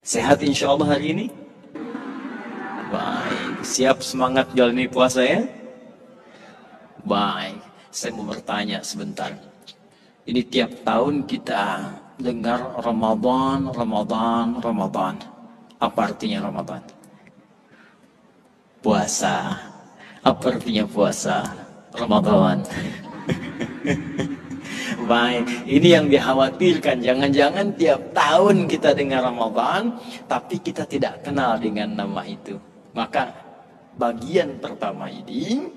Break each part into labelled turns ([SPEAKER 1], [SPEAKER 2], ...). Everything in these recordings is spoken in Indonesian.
[SPEAKER 1] Sehat insya Allah hari ini? Baik. Siap semangat jalani puasa ya? Baik. Saya mau bertanya sebentar. Ini tiap tahun kita dengar Ramadan, Ramadan, Ramadan. Apa artinya Ramadan? Puasa. Apa artinya puasa? Ramadan. Baik, ini yang dikhawatirkan. Jangan-jangan tiap tahun kita dengar Ramadan, tapi kita tidak kenal dengan nama itu. Maka bagian pertama ini,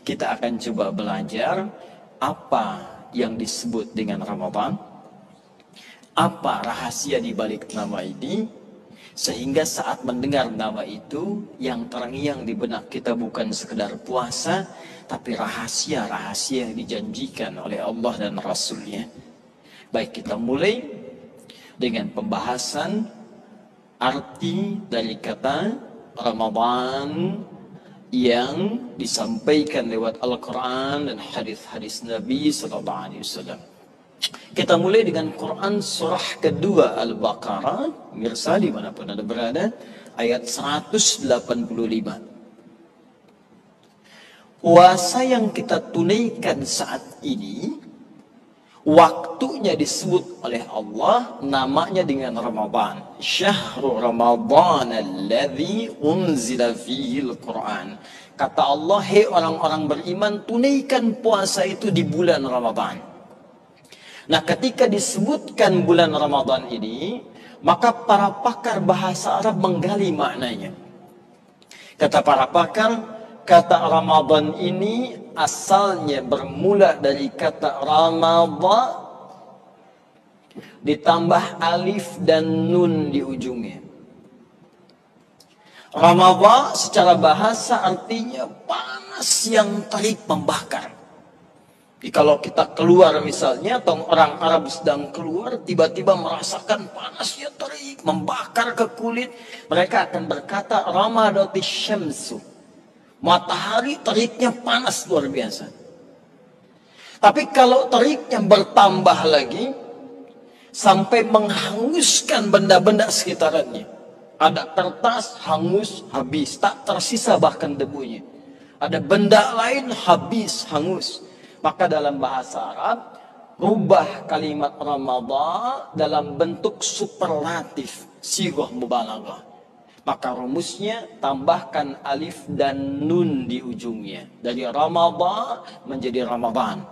[SPEAKER 1] kita akan coba belajar apa yang disebut dengan Ramadan, apa rahasia di balik nama ini, sehingga saat mendengar nama itu, yang terngiang di benak kita bukan sekedar puasa, tapi rahasia-rahasia yang dijanjikan oleh Allah dan Rasulnya. Baik, kita mulai dengan pembahasan arti dari kata Ramadan yang disampaikan lewat Al-Quran dan hadis-hadis Nabi SAW. Kita mulai dengan Quran surah kedua Al-Baqarah, mirsa dimanapun Anda berada, ayat 185. Puasa yang kita tunaikan saat ini, waktunya disebut oleh Allah, namanya dengan Ramadan. Syahrul Ramadan alladzi unzila fihi al-Quran. Kata Allah, hei orang-orang beriman, tunaikan puasa itu di bulan Ramadan. Nah, ketika disebutkan bulan Ramadan ini, maka para pakar bahasa Arab menggali maknanya. Kata para pakar, kata Ramadan ini asalnya bermula dari kata Ramadhan ditambah alif dan nun di ujungnya. Ramadhan secara bahasa artinya panas yang terik membakar. Jadi kalau kita keluar misalnya, atau orang Arab sedang keluar, tiba-tiba merasakan panasnya terik, membakar ke kulit, mereka akan berkata, Ramadatis syamsu. Matahari teriknya panas luar biasa. Tapi kalau teriknya bertambah lagi, sampai menghanguskan benda-benda sekitarannya. Ada kertas, hangus, habis. Tak tersisa bahkan debunya. Ada benda lain, habis, hangus. Maka dalam bahasa Arab, rubah kalimat Ramadan dalam bentuk superlatif, sighah mubalaghah. Maka rumusnya tambahkan alif dan nun di ujungnya. Dari Ramadan menjadi Ramadan.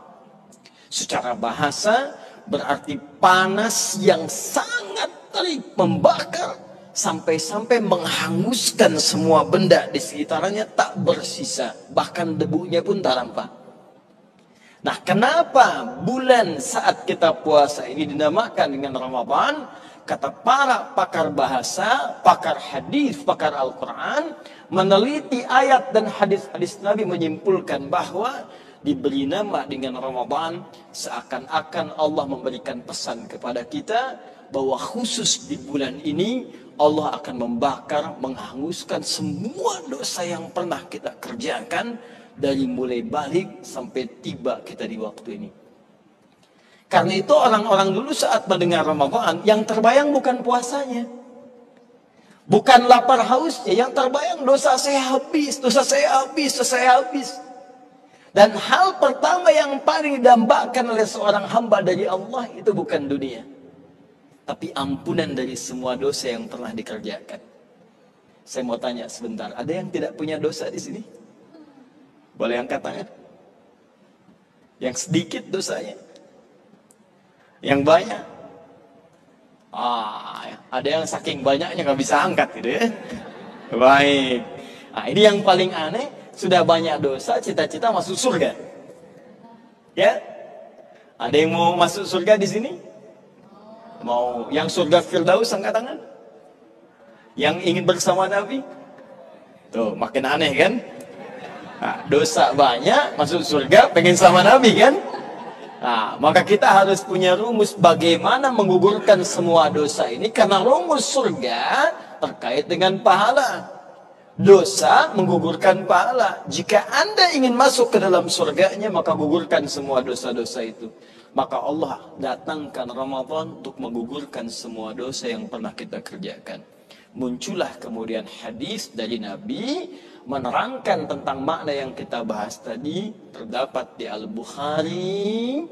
[SPEAKER 1] Secara bahasa berarti panas yang sangat terik membakar sampai-sampai menghanguskan semua benda di sekitarnya, tak bersisa. Bahkan debunya pun tak nampak. Nah, kenapa bulan saat kita puasa ini dinamakan dengan Ramadan? Kata para pakar bahasa, pakar hadis, pakar Al-Quran, meneliti ayat dan hadis-hadis Nabi menyimpulkan bahwa diberi nama dengan Ramadan seakan-akan Allah memberikan pesan kepada kita bahwa khusus di bulan ini Allah akan membakar, menghanguskan semua dosa yang pernah kita kerjakan dari mulai balik sampai tiba kita di waktu ini. Karena itu orang-orang dulu saat mendengar Ramadan, yang terbayang bukan puasanya, bukan lapar hausnya, yang terbayang dosa saya habis, dosa saya habis, dosa saya habis. Dan hal pertama yang paling didambakan oleh seorang hamba dari Allah itu bukan dunia, tapi ampunan dari semua dosa yang pernah dikerjakan. Saya mau tanya sebentar, ada yang tidak punya dosa di sini? Boleh angkat tangan? Yang sedikit dosanya? Yang banyak? Ada yang saking banyaknya nggak bisa angkat gitu ya. Baik. Nah, ini yang paling aneh, sudah banyak dosa, cita-cita masuk surga. Ya? Ada yang mau masuk surga di sini? Mau yang surga Firdaus angkat tangan? Yang ingin bersama Nabi? Tuh, makin aneh kan? Nah, dosa banyak, masuk surga, pengen sama Nabi kan? Nah, maka kita harus punya rumus bagaimana menggugurkan semua dosa ini, karena rumus surga terkait dengan pahala. Dosa menggugurkan pahala. Jika Anda ingin masuk ke dalam surganya, maka gugurkan semua dosa-dosa itu. Maka Allah datangkan Ramadan untuk menggugurkan semua dosa yang pernah kita kerjakan. Muncullah kemudian hadis dari Nabi menerangkan tentang makna yang kita bahas tadi, terdapat di Al-Bukhari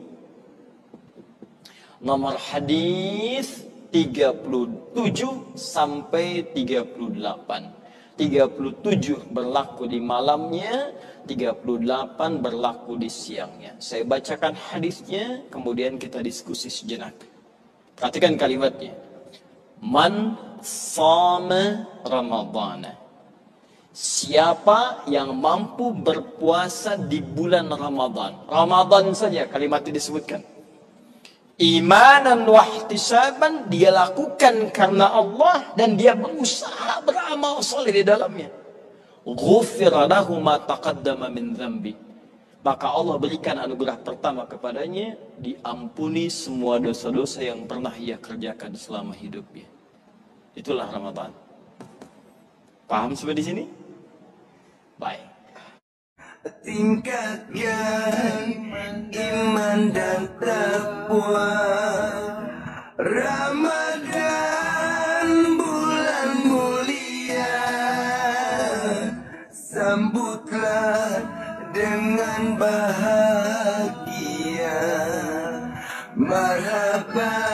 [SPEAKER 1] nomor hadis 37 sampai 38. 37 berlaku di malamnya, 38 berlaku di siangnya. Saya bacakan hadisnya, kemudian kita diskusi sejenak. Perhatikan kalimatnya. Man shama Ramadhana. Siapa yang mampu berpuasa di bulan Ramadan. Ramadan saja kalimat itu disebutkan. Imanan wahtisaban, dia lakukan karena Allah dan dia berusaha beramal soleh di dalamnya. Ghufira lahu ma taqaddama min dzambi. Maka Allah berikan anugerah pertama kepadanya, diampuni semua dosa-dosa yang pernah ia kerjakan selama hidupnya. Itulah Ramadan. Paham sampai di sini? Baik.
[SPEAKER 2] Tingkatkan iman dan takwa. Ramadan bulan mulia, sambutlah dengan bahagia. Marhaban